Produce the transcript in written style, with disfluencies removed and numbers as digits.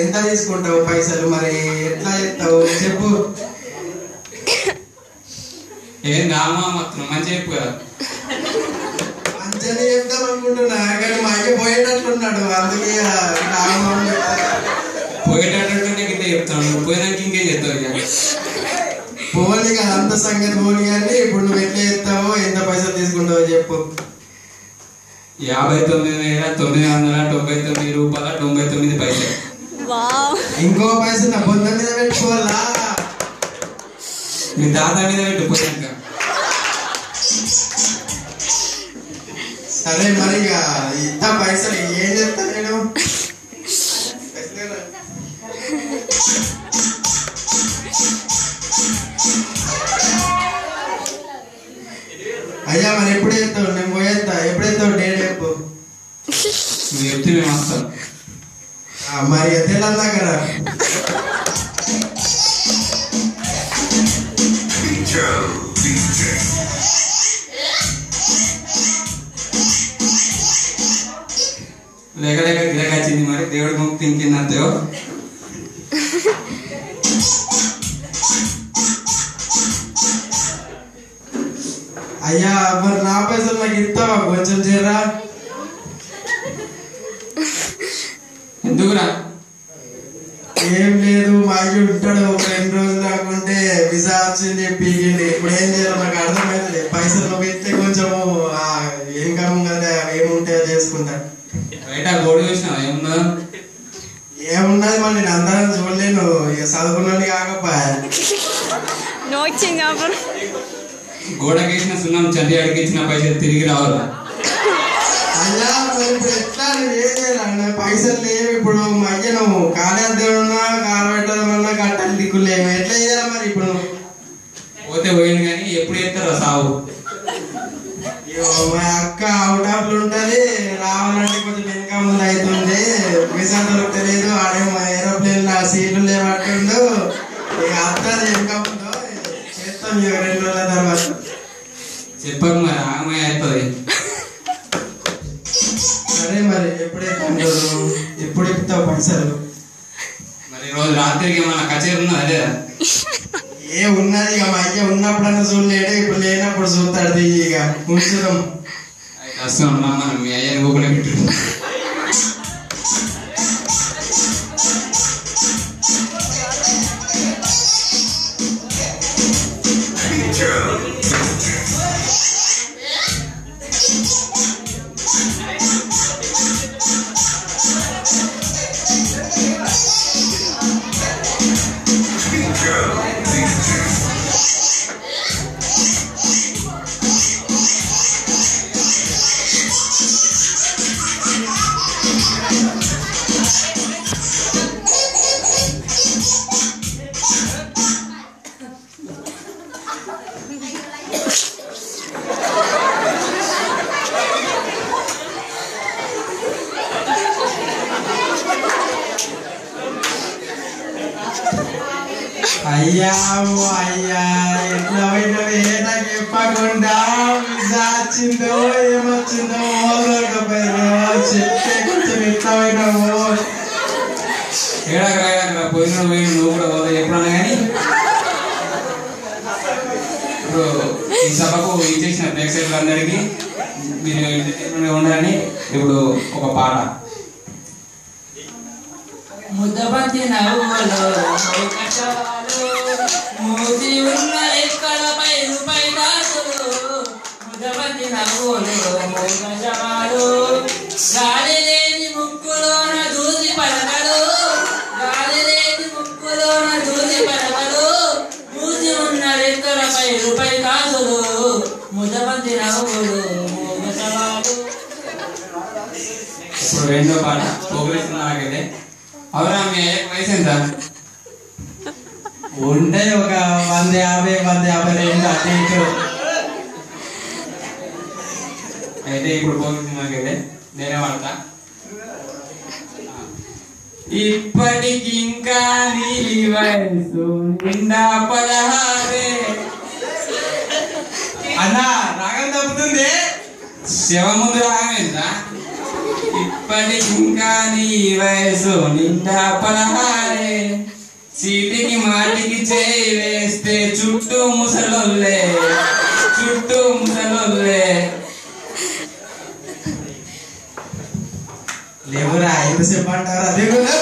ఎంత తీసుకుంటావు పైసలు? మరి ఎట్లా చెప్తావు చెప్పు. ఏం రామా మొత్తం మంచిగా చెప్పు కదా. మంచిగానే చెప్తాం అనుకుంటున్నా, కానీ మా అయ్య పోయేటట్లున్నాడు, అందుకే పోయేటట్టుంటే ఇంత చెప్తాను, పోయినాక ఇంకేం చెప్తావు? పోనీ కదా అంత సంగతి పోనీ, కానీ ఇప్పుడు నువ్వు ఎట్లా చెప్తావో ఎంత పైసలు తీసుకుంటావో చెప్పు. 59,999 రూపాయల 99 పైసలు. ఇంకో పైసలు నా పొంద మీద పెట్టుకోవాలా? మీ తాత మీద పెట్టిపోయాక. సరే మరి ఇక ఇంత పైసలు ఏం చెప్తా నేను? అయ్యా మరి ఎప్పుడు చెప్తావు? నేను పోయేస్తా. ఎప్పుడు చెప్తావు? డేట్ చెప్పు. నువ్వు చెప్తే మేము వస్తాం. మరి తెలందా కదా. లేక లేక గిరక వచ్చింది, మరి దేవుడి ముక్తి ఇంకేందంతే. అయ్యా మరి నా పైసలు నాకు ఇస్తావా కొంచెం చేరా? ఎందుకురా? ఏం లేదు, మా అయ్య ఉంటాడు, 2 రోజులు కాకుంటే విజా వచ్చింది పీకింది. ఇప్పుడు ఏం చేయాలో నాకు అర్థమైంది. పైసలు నువ్వు ఇస్తే కొంచెము ఇన్కమ్ కదా ఏముంటాయో చేసుకుంటా. బయట గోడ చూసినావా? ఏమున్నది మరి, నేను అందరం చూడలేను, ఇక చదువుకున్నాను కాకపోయా. గోడకి వేసిన సున్నం చల్లి అడిగించిన పైసలు తిరిగి రావాలా? అయ్యా మరి ఇప్పుడు ఎట్లా నువ్వు ఏం చేయాలన్నా? పైసలు లేవు ఇప్పుడు. మా అయ్య నువ్వు కాలేద్దామన్నా కాలు పెట్టదమన్నా కట్టాలి దిక్కులేవు, ఎట్లా చేయాలి మరి ఇప్పుడు? పోతే పోయింది, కానీ ఎప్పుడు చేస్తారా సాగు? మా అక్క అవుట్ ఆఫ్ లో ఉంటది, రావాలంటే కొంచెం వెనక ముందు అవుతుంది, వీసా దొరకలేదు, ఆడేమో ఏరోప్లేన్ లో సీట్లు లేవట్టుండు. ఇక అత్తది వెనక ముందు చేస్తాం 2 రోజుల తర్వాత. చెప్పక మరి ఆగమై అవుతుంది. సరే మరి ఎప్పుడు ఇస్తావు పైసలు? మరి రోజు రాత్రికి ఏమన్నా కచేరి ఉన్నదా లేదా? ఏ ఉన్నది, ఇక మా అయ్య ఉన్నప్పుడన్నా చూడలేడు, ఇప్పుడు లేనప్పుడు చూస్తాడు. ఇక ఉంచుదాం. కష్టం ఉన్నా మనం మీ అయ్యని ఊపిరి పెట్టు. అయ్యా అయ్యా ఎట్లా పోయినవే? నాకు చెప్పకుండా వీసా వచ్చిందో ఏమొచ్చిందో చెప్తే కొంచెం ఎట్లా పోయినావు? ఏడాకరా పోయిన నువ్వు కూడా పోతా ఎప్పుడన్నా. కానీ ఇప్పుడు ఈ సభకు ఇచ్చేసిన ప్రేక్షకులందరికీ మీరు ఉండాలని ఇప్పుడు ఒక పాట. ముద్దబంతి నవ్వులో మూసి ఉన్న ఎక్కడపై రూపాయి కాసులు, ముద్దబంతి నవ్వులో మోగజాలు, గాలి లేని ముక్కులోన దూసి పలకడు, గాలి లేని ముక్కులోన దూసి పలకడు, మూసి ఉన్న ఎక్కడపై రూపాయి కాసులు, ముద్దబంతి నవ్వులు మోగజాలు. ఇప్పుడు రెండో పాట ప్రోగ్రెస్ నాకైతే. అవునా, మీ అయ్యకు వయసు ఎంత ఉంటాయి? ఒక 150, 152 అటు ఇటు. అయితే ఇప్పుడు ప్రోగ్రెస్ నాకైతే నేనే వాడతా. ఇప్పటికి ఇంకా నీ వయసు నిండా 16. అన్నా రాగం తప్పుతుంది. శివ ముందు రాగం ఎంత? ఇప్పటికింకా నీ వయసు నిండా 16 చీటికి మాటికి చేయి వేస్తే చుట్టూ ముసలోళ్ళే లేవురా ఎంతసేపు అంటారా దేవుడు